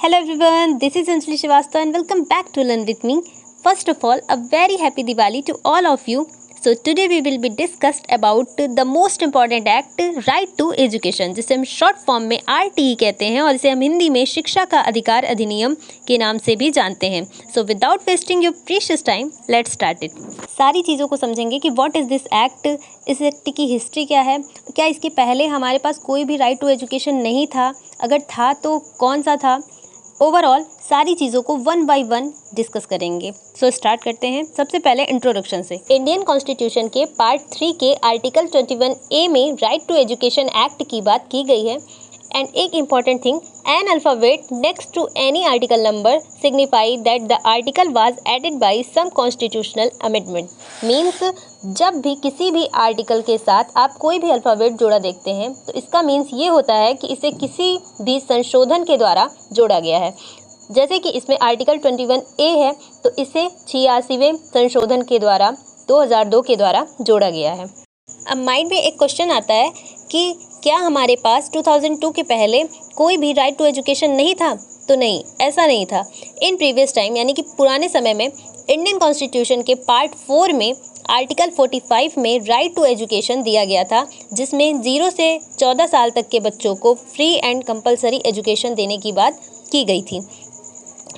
Hello everyone, this is Anjali Srivastava and welcome back to Learn with me. First of all, a very happy Diwali to all of you. So today we will be discussed about the most important act, Right to Education, जिसे हम short form में RTE कहते हैं और इसे हम हिंदी में शिक्षा का अधिकार अधिनियम के नाम से भी जानते हैं. So without wasting your precious time, let's start it. सारी चीज़ों को समझेंगे कि व्हाट इज़ दिस एक्ट, इस एक्ट की हिस्ट्री क्या है, क्या इसके पहले हमारे पास कोई भी राइट टू एजुकेशन नहीं था, अगर था तो कौन सा था. ओवरऑल सारी चीज़ों को वन बाय वन डिस्कस करेंगे. सो स्टार्ट करते हैं सबसे पहले इंट्रोडक्शन से. इंडियन कॉन्स्टिट्यूशन के पार्ट 3 के आर्टिकल 21A में राइट टू एजुकेशन एक्ट की बात की गई है. एंड एक important thing, an alphabet next to any article number signify that the article was added by some constitutional amendment. Means जब भी किसी भी आर्टिकल के साथ आप कोई भी अल्फ़ाबेट जोड़ा देखते हैं तो इसका मीन्स ये होता है कि इसे किसी भी संशोधन के द्वारा जोड़ा गया है. जैसे कि इसमें आर्टिकल 21A है तो इसे 86वें संशोधन के द्वारा 2002 के द्वारा जोड़ा गया है. अब माइंड में एक क्वेश्चन आता है कि क्या हमारे पास 2002 के पहले कोई भी राइट टू एजुकेशन नहीं था? तो नहीं, ऐसा नहीं था. इन प्रीवियस टाइम यानी कि पुराने समय में इंडियन कॉन्स्टिट्यूशन के पार्ट 4 में आर्टिकल 45 में राइट टू एजुकेशन दिया गया था, जिसमें 0 से 14 साल तक के बच्चों को फ्री एंड कंपलसरी एजुकेशन देने की बात की गई थी.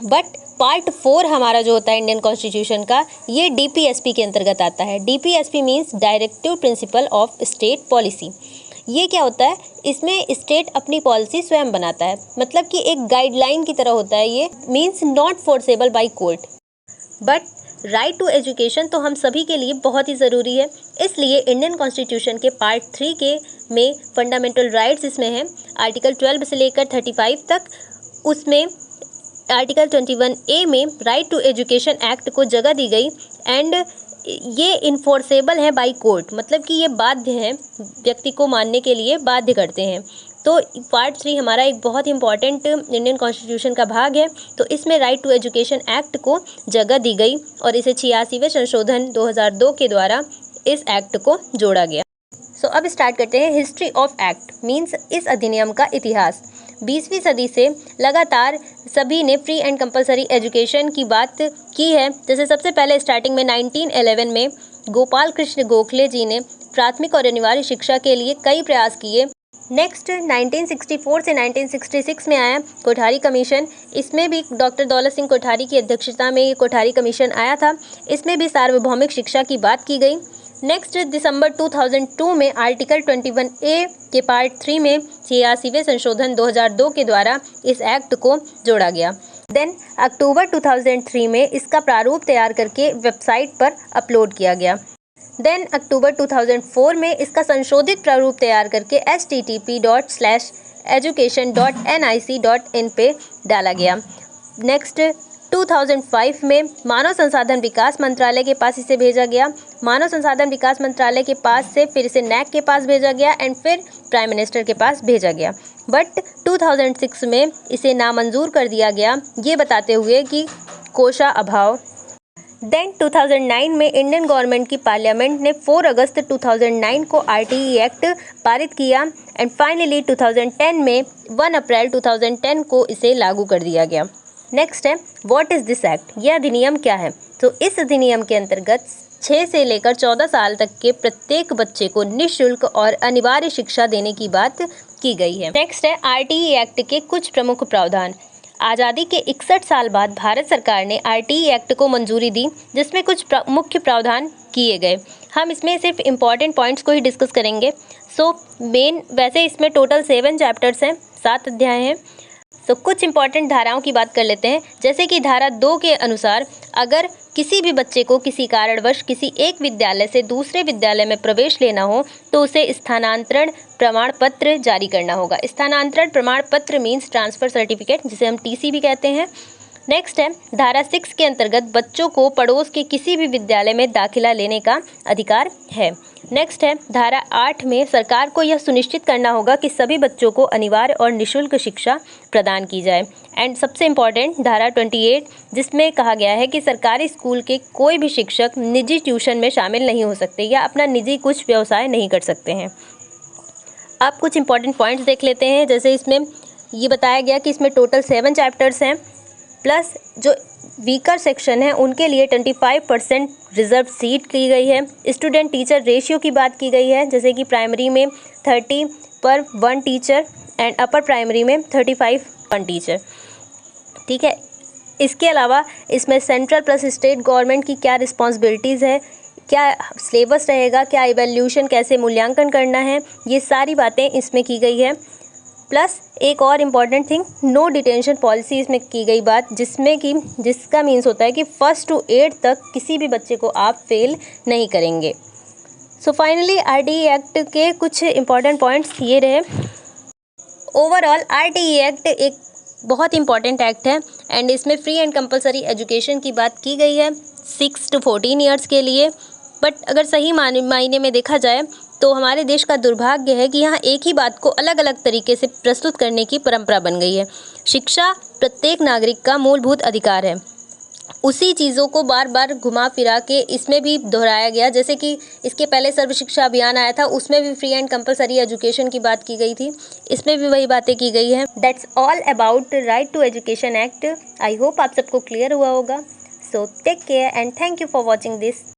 बट पार्ट 4 हमारा जो होता है इंडियन कॉन्स्टिट्यूशन का, ये DPSP के अंतर्गत आता है. DPSP means directive principle of state policy. ये क्या होता है, इसमें स्टेट अपनी पॉलिसी स्वयं बनाता है, मतलब कि एक गाइडलाइन की तरह होता है. ये means not forceable by court. But right to education तो हम सभी के लिए बहुत ही ज़रूरी है. इसलिए इंडियन कॉन्स्टिट्यूशन के पार्ट 3 के में फंडामेंटल राइट्स इसमें हैं, आर्टिकल 12 से लेकर 35 तक. उसमें आर्टिकल 21A में राइट टू एजुकेशन एक्ट को जगह दी गई. एंड ये इन्फोर्सेबल है बाय कोर्ट, मतलब कि ये बाध्य हैं, व्यक्ति को मानने के लिए बाध्य करते हैं. तो पार्ट 3 हमारा एक बहुत इंपॉर्टेंट इंडियन कॉन्स्टिट्यूशन का भाग है. तो इसमें राइट टू एजुकेशन एक्ट को जगह दी गई और इसे 86वें संशोधन 2002 के द्वारा इस एक्ट को जोड़ा गया. सो अब स्टार्ट करते हैं हिस्ट्री ऑफ एक्ट, मीन्स इस अधिनियम का इतिहास. 20वीं सदी से लगातार सभी ने फ्री एंड कंपलसरी एजुकेशन की बात की है. जैसे सबसे पहले स्टार्टिंग में 1911 में गोपाल कृष्ण गोखले जी ने प्राथमिक और अनिवार्य शिक्षा के लिए कई प्रयास किए. नेक्स्ट 1964 से 1966 में आया कोठारी कमीशन. इसमें भी डॉक्टर दौलत सिंह कोठारी की अध्यक्षता में ये कोठारी कमीशन आया था. इसमें भी सार्वभौमिक शिक्षा की बात की गई. नेक्स्ट दिसंबर 2002 में आर्टिकल 21A के पार्ट 3 में 86वें संशोधन 2002 के द्वारा इस एक्ट को जोड़ा गया. देन अक्टूबर 2003 में इसका प्रारूप तैयार करके वेबसाइट पर अपलोड किया गया. देन अक्टूबर 2004 में इसका संशोधित प्रारूप तैयार करके http:/education.nic.in पे डाला गया. नेक्स्ट 2005 में मानव संसाधन विकास मंत्रालय के पास इसे भेजा गया. मानव संसाधन विकास मंत्रालय के पास से फिर इसे NAC के पास भेजा गया एंड फिर प्राइम मिनिस्टर के पास भेजा गया. बट 2006 में इसे नामंजूर कर दिया गया, ये बताते हुए कि कोषा अभाव. देन 2009 में इंडियन गवर्नमेंट की पार्लियामेंट ने 4 अगस्त 2009 को RTE एक्ट पारित किया एंड फाइनली 2010 में 1 अप्रैल 2010 को इसे लागू कर दिया गया. नेक्स्ट है व्हाट इज़ दिस एक्ट, यह अधिनियम क्या है. तो इस अधिनियम के अंतर्गत 6 से लेकर 14 साल तक के प्रत्येक बच्चे को निःशुल्क और अनिवार्य शिक्षा देने की बात की गई है. नेक्स्ट है RTE एक्ट के कुछ प्रमुख प्रावधान. आज़ादी के 61 साल बाद भारत सरकार ने RTE एक्ट को मंजूरी दी, जिसमें कुछ मुख्य प्रावधान किए गए. हम इसमें सिर्फ इम्पॉर्टेंट पॉइंट्स को ही डिस्कस करेंगे. सो मेन वैसे इसमें टोटल 7 चैप्टर्स हैं, 7 अध्याय हैं. तो कुछ इंपॉर्टेंट धाराओं की बात कर लेते हैं. जैसे कि धारा 2 के अनुसार अगर किसी भी बच्चे को किसी कारणवश किसी एक विद्यालय से दूसरे विद्यालय में प्रवेश लेना हो तो उसे स्थानांतरण प्रमाण पत्र जारी करना होगा. स्थानांतरण प्रमाण पत्र मीन्स ट्रांसफ़र सर्टिफिकेट, जिसे हम TC भी कहते हैं. नेक्स्ट है धारा 6 के अंतर्गत बच्चों को पड़ोस के किसी भी विद्यालय में दाखिला लेने का अधिकार है. नेक्स्ट है धारा 8 में सरकार को यह सुनिश्चित करना होगा कि सभी बच्चों को अनिवार्य और निःशुल्क शिक्षा प्रदान की जाए. एंड सबसे इम्पॉर्टेंट धारा 28, जिसमें कहा गया है कि सरकारी स्कूल के कोई भी शिक्षक निजी ट्यूशन में शामिल नहीं हो सकते या अपना निजी कुछ व्यवसाय नहीं कर सकते हैं. अब कुछ इंपॉर्टेंट पॉइंट्स देख लेते हैं. जैसे इसमें ये बताया गया कि इसमें टोटल 7 चैप्टर्स हैं, प्लस जो वीकर सेक्शन है उनके लिए 25% रिजर्व सीट की गई है। स्टूडेंट टीचर रेशियो की बात की गई है, जैसे कि प्राइमरी में 30 पर 1 टीचर एंड अपर प्राइमरी में 35 1 टीचर। ठीक है, इसके अलावा इसमें सेंट्रल प्लस स्टेट गवर्नमेंट की क्या रिस्पॉन्सिबिलिटीज़ है, क्या सिलेबस रहेगा, क्या इवैल्यूएशन, कैसे मूल्यांकन करना है, ये सारी बातें इसमें की गई है। प्लस एक और important thing, no detention policy इसमें की गई बात, जिसका मीन्स होता है कि 1st to 8th तक किसी भी बच्चे को आप फेल नहीं करेंगे। सो फाइनली RTE एक्ट के कुछ इम्पॉर्टेंट पॉइंट्स ये रहे। ओवरऑल RTE एक्ट एक बहुत इंपॉर्टेंट एक्ट है एंड इसमें फ्री एंड कंपलसरी एजुकेशन की बात की गई है 6 to 14 ईयर्स के लिए। बट अगर सही मायने में देखा जाए तो हमारे देश का दुर्भाग्य है कि यहाँ एक ही बात को अलग अलग तरीके से प्रस्तुत करने की परंपरा बन गई है। शिक्षा प्रत्येक नागरिक का मूलभूत अधिकार है, उसी चीज़ों को बार बार घुमा फिरा के इसमें भी दोहराया गया। जैसे कि इसके पहले सर्व शिक्षा अभियान आया था, उसमें भी फ्री एंड कंपलसरी एजुकेशन की बात की गई थी, इसमें भी वही बातें की गई हैं। That's all about right to education act. I hope आप सबको क्लियर हुआ होगा। So take care and thank you for watching this.